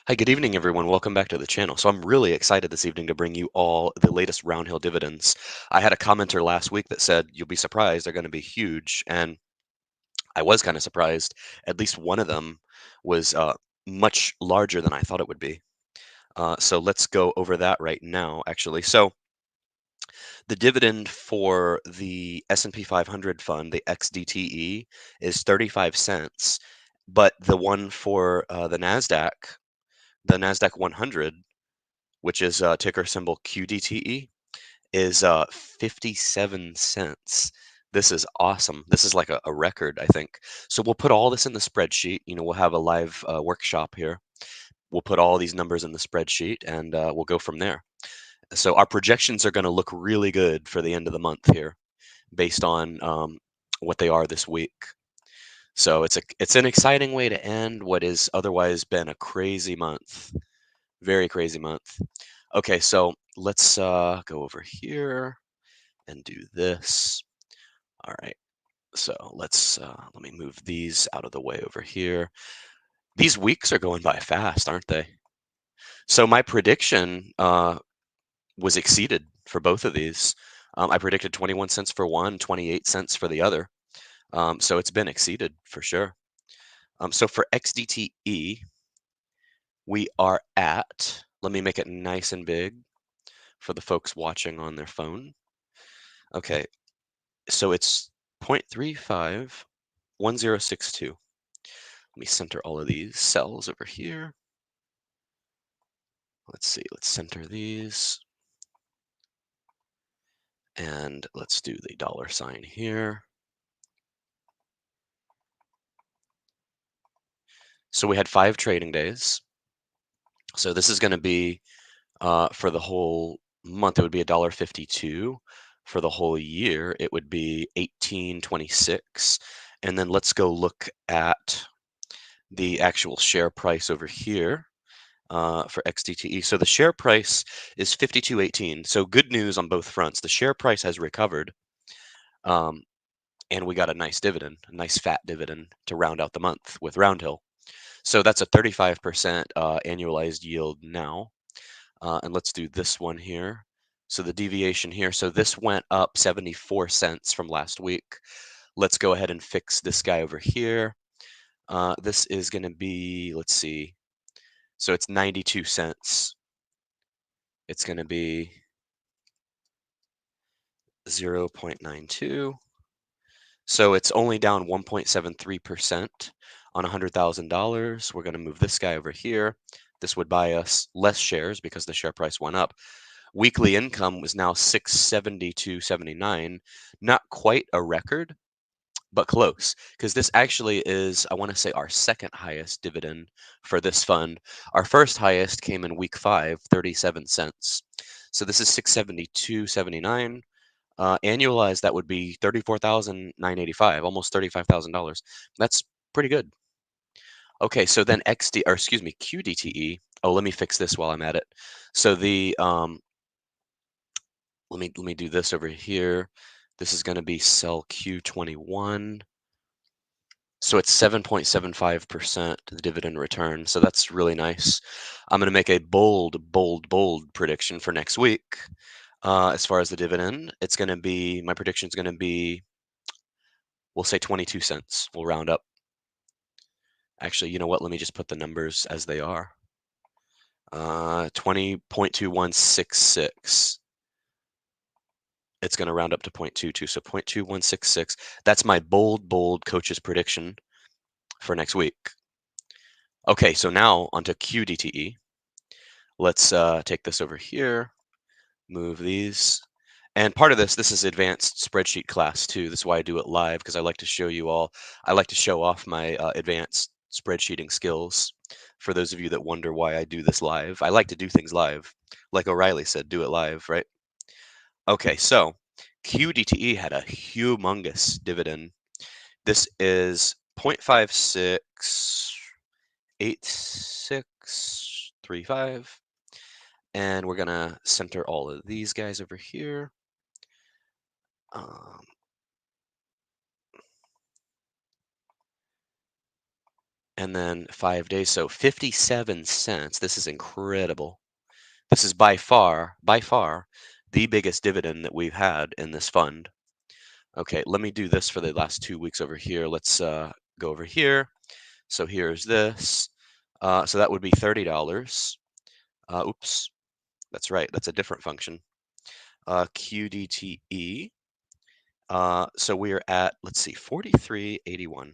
Hi, good evening, everyone. Welcome back to the channel. So I'm really excited this evening to bring you all the latest Roundhill dividends. I had a commenter last week that said, you'll be surprised, they're going to be huge. And I was kind of surprised. At least one of them was much larger than I thought it would be. So let's go over that right now, actually. So the dividend for the S&P 500 fund, the XDTE, is 35 cents. But the one for the NASDAQ 100, which is ticker symbol QDTE, is 57 cents. This is awesome. This is like a record, I think. So we'll put all this in the spreadsheet. We'll have a live workshop here. We'll put all these numbers in the spreadsheet and we'll go from there. So our projections are going to look really good for the end of the month here based on what they are this week. So it's an exciting way to end what has otherwise been a crazy month. Very crazy month. Okay, so let's go over here and do this. All right, so let me move these out of the way over here. These weeks are going by fast, aren't they? So my prediction was exceeded for both of these. I predicted 21 cents for one, 28 cents for the other. So it's been exceeded for sure. So for XDTE, we are at, let me make it nice and big for the folks watching on their phone. Okay, so it's 0.351062. Let me center all of these cells over here. Let's see, let's center these. And let's do the dollar sign here. So we had 5 trading days. So this is going to be for the whole month, it would be $1.52. For the whole year, it would be $18.26. And then let's go look at the actual share price over here for XDTE. So the share price is 52.18. So good news on both fronts. The share price has recovered, and we got a nice dividend, a nice fat dividend to round out the month with Roundhill. So that's a 35% annualized yield now. And let's do this one here. So the deviation here, so this went up 74 cents from last week. Let's go ahead and fix this guy over here. This is going to be, let's see, so it's 92 cents. It's going to be 0.92. So it's only down 1.73% on $100,000. We're going to move this guy over here. This would buy us less shares because the share price went up. Weekly income was now 672.79. Not quite a record, but close, because this actually is, I want to say, our second highest dividend for this fund. Our first highest came in week 5, 37 cents. So this is 672.79. Annualized, that would be 34,985, almost $35,000. That's pretty good. Okay, so then QDTE. Oh, let me fix this while I'm at it. So the let me do this over here. This is going to be cell Q21. So it's 7.75% the dividend return. So that's really nice. I'm going to make a bold prediction for next week. As far as the dividend, it's going to be, my prediction is going to be, we'll say 22 cents. We'll round up. Actually, you know what? Let me just put the numbers as they are. 20.2166. It's going to round up to 0.22. So 0.2166. That's my bold coach's prediction for next week. Okay, so now onto QDTE. Let's take this over here, move these. And part of this is advanced spreadsheet class too. This is why I do it live, because I like to show you all, I like to show off my advanced spreadsheeting skills. For those of you that wonder why I do this live, I like to do things live. Like O'Reilly said, do it live, right? Okay, so QDTE had a humongous dividend. This is 0.568635. And we're going to center all of these guys over here. and then 5 days. So 57 cents. This is incredible. This is by far, the biggest dividend that we've had in this fund. Okay, let me do this for the last 2 weeks over here. Let's go over here. So here's this. So that would be $30. Oops, that's right. That's a different function. QDTE. So we are at, let's see, 43.81.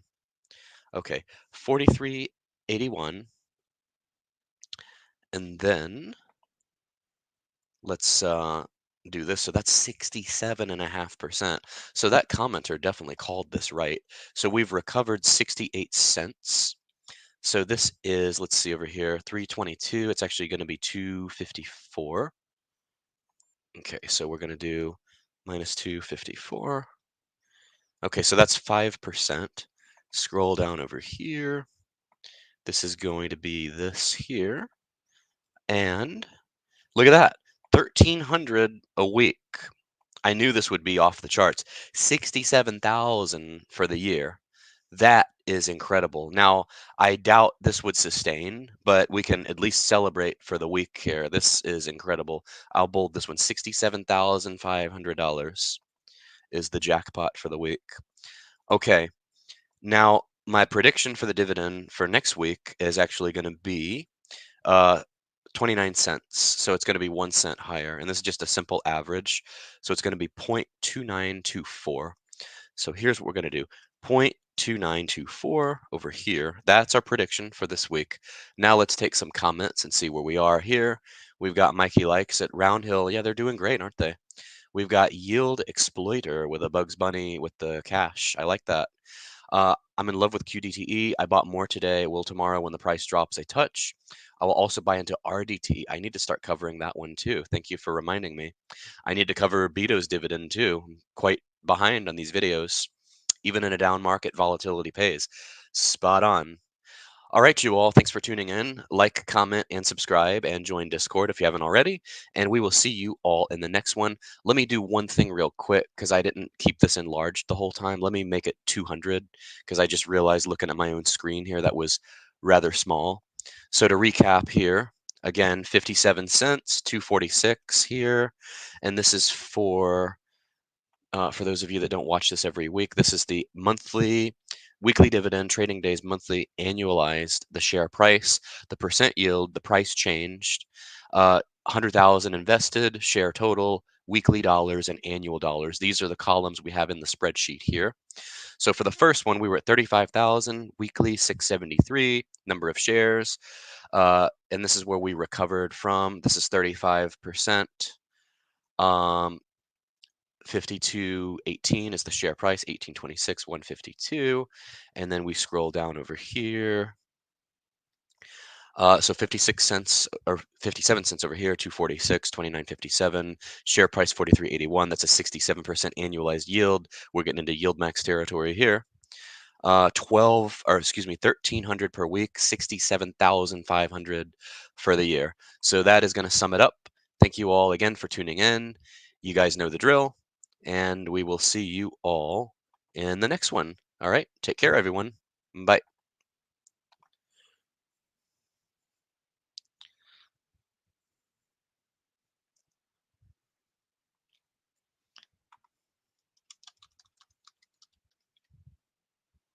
Okay, 43.81. And then let's do this. So that's 67.5%. So that commenter definitely called this right. So we've recovered 68 cents. So this is, let's see over here, 322. It's actually going to be 254. Okay, so we're going to do minus 254. Okay, so that's 5%. Scroll down over here. This is going to be this here. And look at that, 1,300 a week. I knew this would be off the charts. 67,000 for the year. That is incredible. Now, I doubt this would sustain, but we can at least celebrate for the week here. This is incredible. I'll bold this one. $67,500 is the jackpot for the week. Okay. Now, my prediction for the dividend for next week is actually going to be uh, 29 cents. So it's going to be 1 cent higher. And this is just a simple average. So it's going to be 0.2924. So here's what we're going to do. 0.2924 over here. That's our prediction for this week. Now let's take some comments and see where we are here. We've got Mikey Likes at Roundhill. Yeah, they're doing great, aren't they? We've got Yield Exploiter with a Bugs Bunny with the cash. I like that. I'm in love with QDTE. I bought more today. Will tomorrow when the price drops a touch. I will also buy into RDT. I need to start covering that one too. Thank you for reminding me. I need to cover Beto's dividend too. I'm quite behind on these videos. Even in a down market, volatility pays. Spot on. All right, you all. Thanks for tuning in. Like, comment, and subscribe, and join Discord if you haven't already. And we will see you all in the next one. Let me do one thing real quick because I didn't keep this enlarged the whole time. Let me make it 200 because I just realized looking at my own screen here that was rather small. So to recap here, again, 57 cents, 246 here. And this is for those of you that don't watch this every week, this is the weekly dividend, trading days, monthly, annualized, the share price, the percent yield, the price changed, 100,000 invested, share total, weekly dollars, and annual dollars. These are the columns we have in the spreadsheet here. So for the first one, we were at 35,000, weekly 673, number of shares, and this is where we recovered from. This is 35%. 52.18 is the share price, 1826, 152. And then we scroll down over here. So 56 cents or 57 cents over here, 246, 29.57. Share price 43.81. That's a 67% annualized yield. We're getting into yield max territory here. 1,300 per week, 67,500 for the year. So that is going to sum it up. Thank you all again for tuning in. You guys know the drill, and we will see you all in the next one. All right, take care, everyone. Bye.